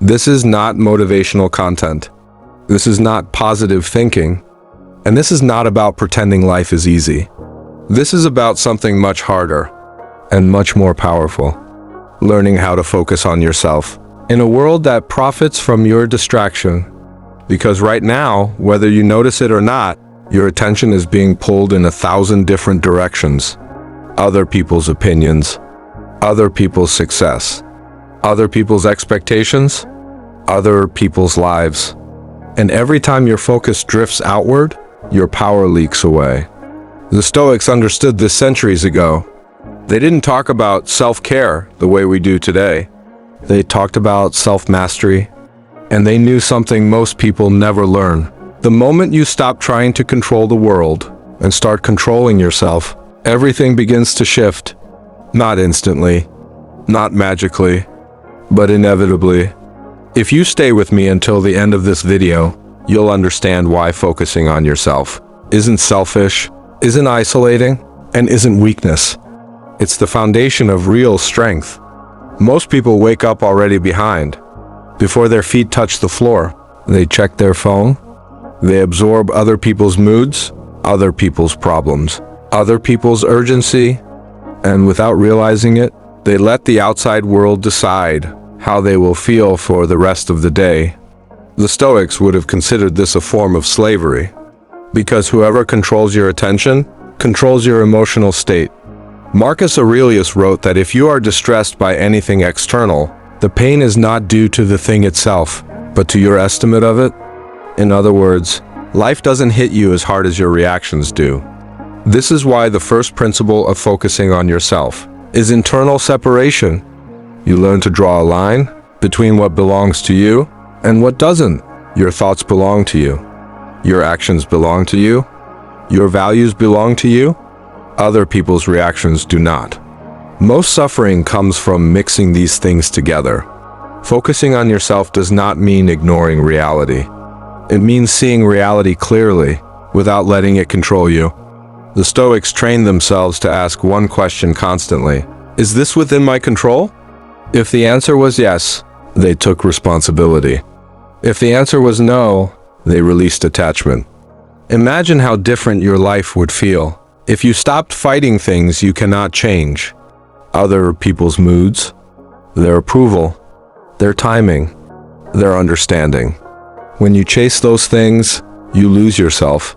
This is not motivational content. This is not positive thinking. And this is not about pretending life is easy. This is about something much harder and much more powerful. Learning how to focus on yourself in a world that profits from your distraction. Because right now, whether you notice it or not, your attention is being pulled in 1,000 different directions. Other people's opinions, other people's success, other people's expectations, other people's lives. And every time your focus drifts outward, your power leaks away. The Stoics understood this centuries ago. They didn't talk about self-care the way we do today. They talked about self-mastery, and they knew something most people never learn. The moment you stop trying to control the world and start controlling yourself, everything begins to shift. Not instantly, not magically, but inevitably. If you stay with me until the end of this video, you'll understand why focusing on yourself isn't selfish, isn't isolating, and isn't weakness. It's the foundation of real strength. Most people wake up already behind. Before their feet touch the floor, they check their phone. They absorb other people's moods, other people's problems, other people's urgency, and without realizing it, they let the outside world decide how they will feel for the rest of the day. The Stoics would have considered this a form of slavery, because whoever controls your attention controls your emotional state. Marcus Aurelius wrote that if you are distressed by anything external, the pain is not due to the thing itself, but to your estimate of it. In other words, life doesn't hit you as hard as your reactions do. This is why the first principle of focusing on yourself is internal separation. You learn to draw a line between what belongs to you and what doesn't. Your thoughts belong to you. Your actions belong to you. Your values belong to you. Other people's reactions do not. Most suffering comes from mixing these things together. Focusing on yourself does not mean ignoring reality. It means seeing reality clearly without letting it control you. The Stoics trained themselves to ask one question constantly: is this within my control? If the answer was yes, they took responsibility. If the answer was no, they released attachment. Imagine how different your life would feel if you stopped fighting things you cannot change. Other people's moods, their approval, their timing, their understanding. When you chase those things, you lose yourself.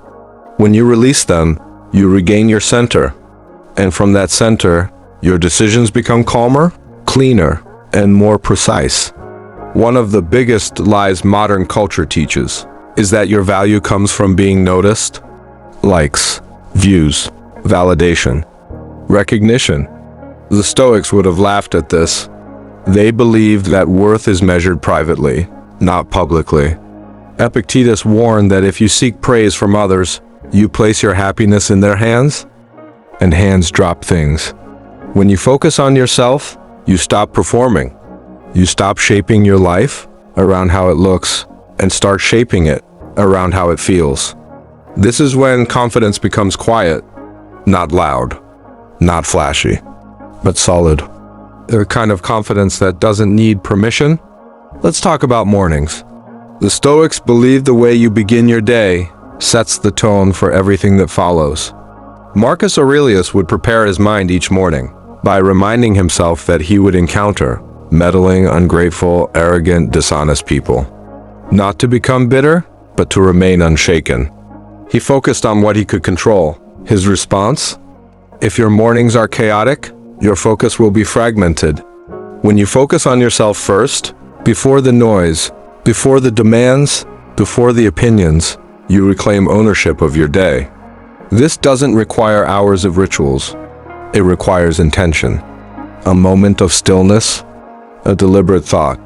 When you release them, you regain your center. And from that center, your decisions become calmer, cleaner, and more precise. One of the biggest lies modern culture teaches is that your value comes from being noticed, likes, views, validation, recognition. The Stoics would have laughed at this. They believed that worth is measured privately, not publicly. Epictetus warned that if you seek praise from others, you place your happiness in their hands, and hands drop things. When you focus on yourself, you stop performing. You stop shaping your life around how it looks and start shaping it around how it feels. This is when confidence becomes quiet, not loud, not flashy, but solid. The kind of confidence that doesn't need permission. Let's talk about mornings. The Stoics believe the way you begin your day sets the tone for everything that follows. Marcus Aurelius would prepare his mind each morning by reminding himself that he would encounter meddling, ungrateful, arrogant, dishonest people. Not to become bitter, but to remain unshaken. He focused on what he could control. His response? If your mornings are chaotic, your focus will be fragmented. When you focus on yourself first, before the noise, before the demands, before the opinions, you reclaim ownership of your day. This doesn't require hours of rituals. It requires intention. A moment of stillness, a deliberate thought,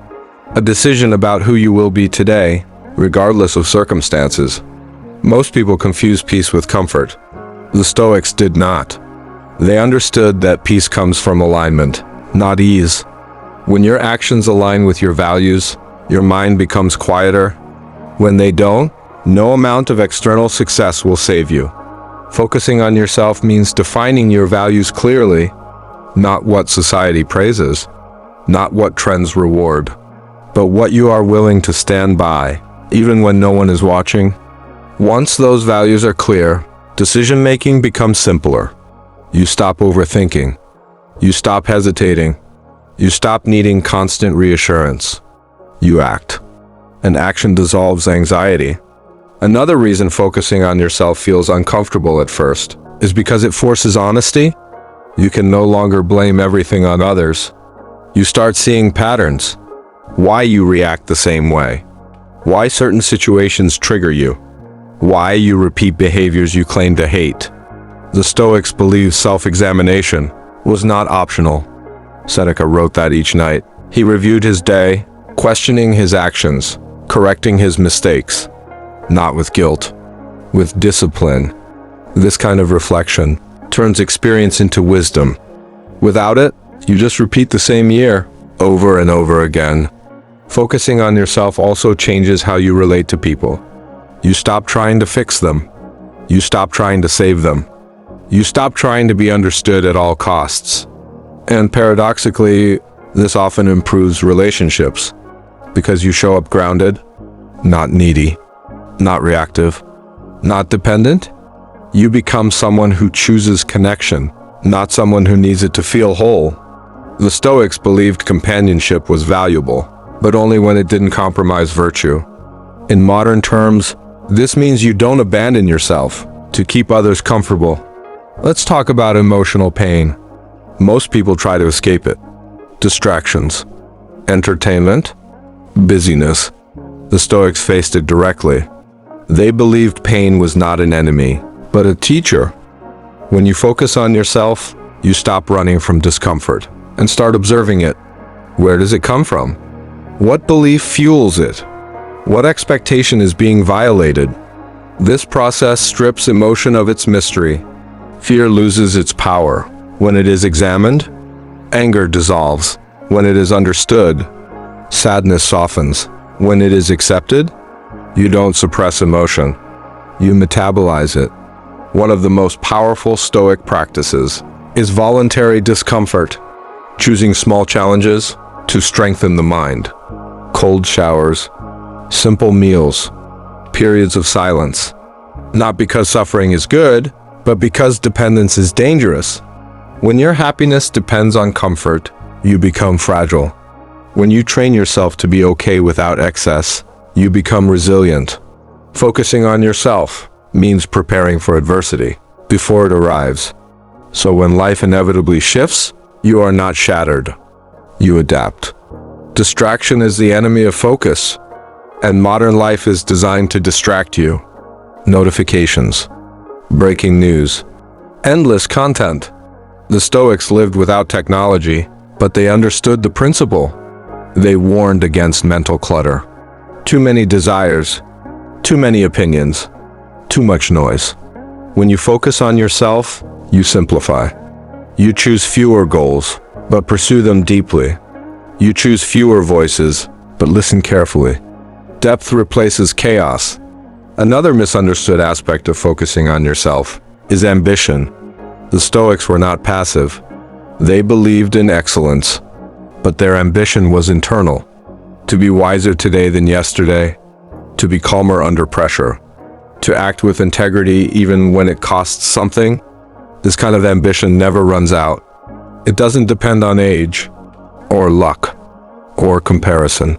a decision about who you will be today, regardless of circumstances. Most people confuse peace with comfort. The Stoics did not. They understood that peace comes from alignment, not ease. When your actions align with your values, your mind becomes quieter. When they don't, no amount of external success will save you. Focusing on yourself means defining your values clearly, not what society praises, not what trends reward, but what you are willing to stand by, even when no one is watching. Once those values are clear, decision-making becomes simpler. You stop overthinking. You stop hesitating. You stop needing constant reassurance. You act. And action dissolves anxiety. Another reason focusing on yourself feels uncomfortable at first is because it forces honesty. You can no longer blame everything on others. You start seeing patterns. Why you react the same way. Why certain situations trigger you. Why you repeat behaviors you claim to hate. The Stoics believed self-examination was not optional. Seneca wrote that each night. He reviewed his day, questioning his actions, correcting his mistakes. Not with guilt, with discipline. This kind of reflection turns experience into wisdom. Without it, you just repeat the same year over and over again. Focusing on yourself also changes how you relate to people. You stop trying to fix them. You stop trying to save them. You stop trying to be understood at all costs. And paradoxically, this often improves relationships because you show up grounded, not needy, not reactive, not dependent. You become someone who chooses connection, not someone who needs it to feel whole. The Stoics believed companionship was valuable, but only when it didn't compromise virtue. In modern terms, this means you don't abandon yourself to keep others comfortable. Let's talk about emotional pain. Most people try to escape it. Distractions, entertainment, busyness. The Stoics faced it directly. They believed pain was not an enemy, but a teacher. When you focus on yourself, you stop running from discomfort and start observing it. Where does it come from? What belief fuels it? What expectation is being violated? This process strips emotion of its mystery. Fear loses its power when it is examined. Anger dissolves when it is understood. Sadness softens when it is accepted. You don't suppress emotion. You metabolize it. One of the most powerful Stoic practices is voluntary discomfort, choosing small challenges to strengthen the mind. Cold showers, simple meals, periods of silence. Not because suffering is good, but because dependence is dangerous. When your happiness depends on comfort, you become fragile. When you train yourself to be okay without excess, you become resilient. Focusing on yourself means preparing for adversity before it arrives. So when life inevitably shifts, you are not shattered. You adapt. Distraction is the enemy of focus, and modern life is designed to distract you. Notifications, breaking news, endless content. The Stoics lived without technology, but they understood the principle. They warned against mental clutter. Too many desires, too many opinions, too much noise. When you focus on yourself, you simplify. You choose fewer goals, but pursue them deeply. You choose fewer voices, but listen carefully. Depth replaces chaos. Another misunderstood aspect of focusing on yourself is ambition. The Stoics were not passive. They believed in excellence, but their ambition was internal. To be wiser today than yesterday, to be calmer under pressure, to act with integrity even when it costs something. This kind of ambition never runs out. It doesn't depend on age, or luck, or comparison.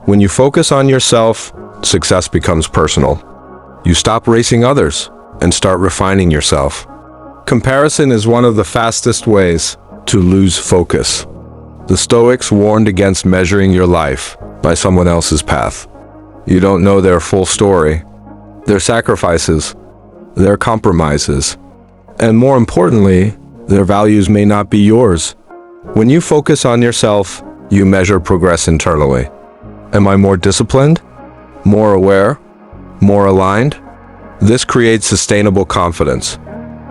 When you focus on yourself, success becomes personal. You stop racing others and start refining yourself. Comparison is one of the fastest ways to lose focus. The Stoics warned against measuring your life by someone else's path. You don't know their full story, their sacrifices, their compromises, and more importantly, their values may not be yours. When you focus on yourself, you measure progress internally. Am I more disciplined? More aware? More aligned? This creates sustainable confidence,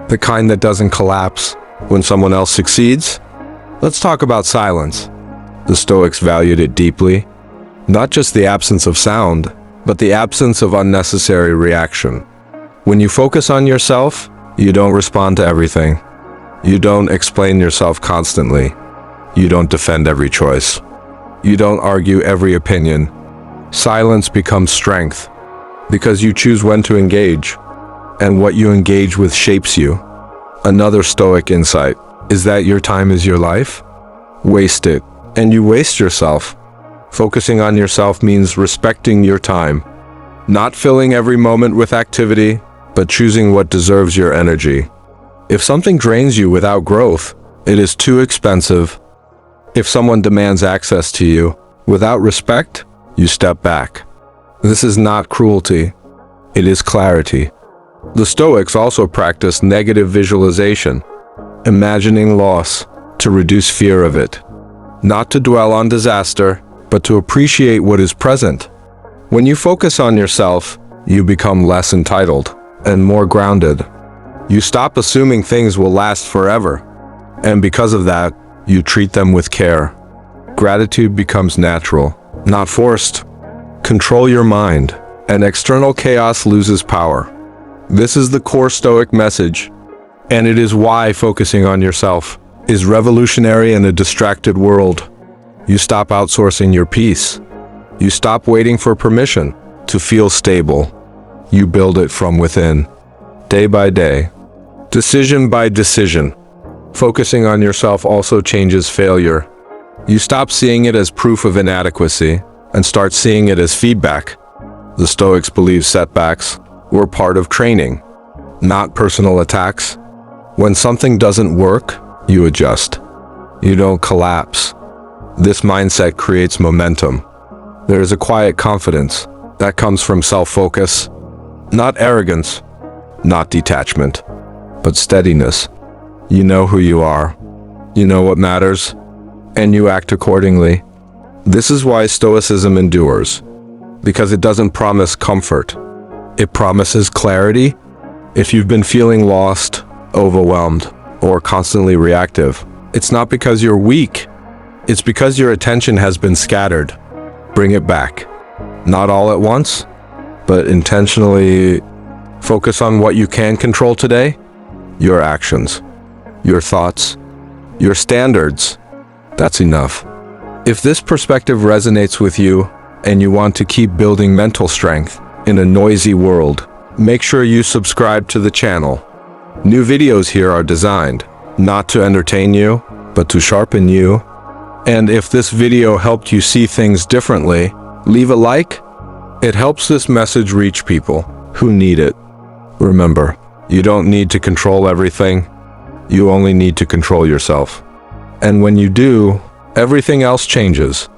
the kind that doesn't collapse when someone else succeeds. Let's talk about silence. The Stoics valued it deeply, not just the absence of sound, but the absence of unnecessary reaction. When you focus on yourself, you don't respond to everything. You don't explain yourself constantly. You don't defend every choice. You don't argue every opinion. Silence becomes strength, because you choose when to engage, and what you engage with shapes you. Another Stoic insight is that your time is your life. Waste it, and you waste yourself. Focusing on yourself means respecting your time, not filling every moment with activity, but choosing what deserves your energy. If something drains you without growth, it is too expensive. If someone demands access to you without respect, you step back. This is not cruelty, it is clarity. The Stoics also practice negative visualization, imagining loss to reduce fear of it. Not to dwell on disaster, but to appreciate what is present. When you focus on yourself, you become less entitled and more grounded. You stop assuming things will last forever, and because of that, you treat them with care. Gratitude becomes natural, not forced. Control your mind, and external chaos loses power. This is the core Stoic message, and it is why focusing on yourself is revolutionary in a distracted world. You stop outsourcing your peace. You stop waiting for permission to feel stable. You build it from within, day by day, decision by decision. Focusing on yourself also changes failure. You stop seeing it as proof of inadequacy and start seeing it as feedback. The Stoics believe setbacks were part of training, not personal attacks. When something doesn't work, you adjust. You don't collapse. This mindset creates momentum. There is a quiet confidence that comes from self-focus, not arrogance, not detachment, but steadiness. You know who you are, you know what matters, and you act accordingly. This is why Stoicism endures, because it doesn't promise comfort. It promises clarity. If you've been feeling lost, overwhelmed, or constantly reactive, it's not because you're weak. It's because your attention has been scattered. Bring it back. Not all at once, but intentionally focus on what you can control today. Your actions, your thoughts, your standards. That's enough. If this perspective resonates with you and you want to keep building mental strength in a noisy world, make sure you subscribe to the channel. New videos here are designed not to entertain you, but to sharpen you. And if this video helped you see things differently, leave a like. It helps this message reach people who need it. Remember, you don't need to control everything. You only need to control yourself. And when you do, everything else changes.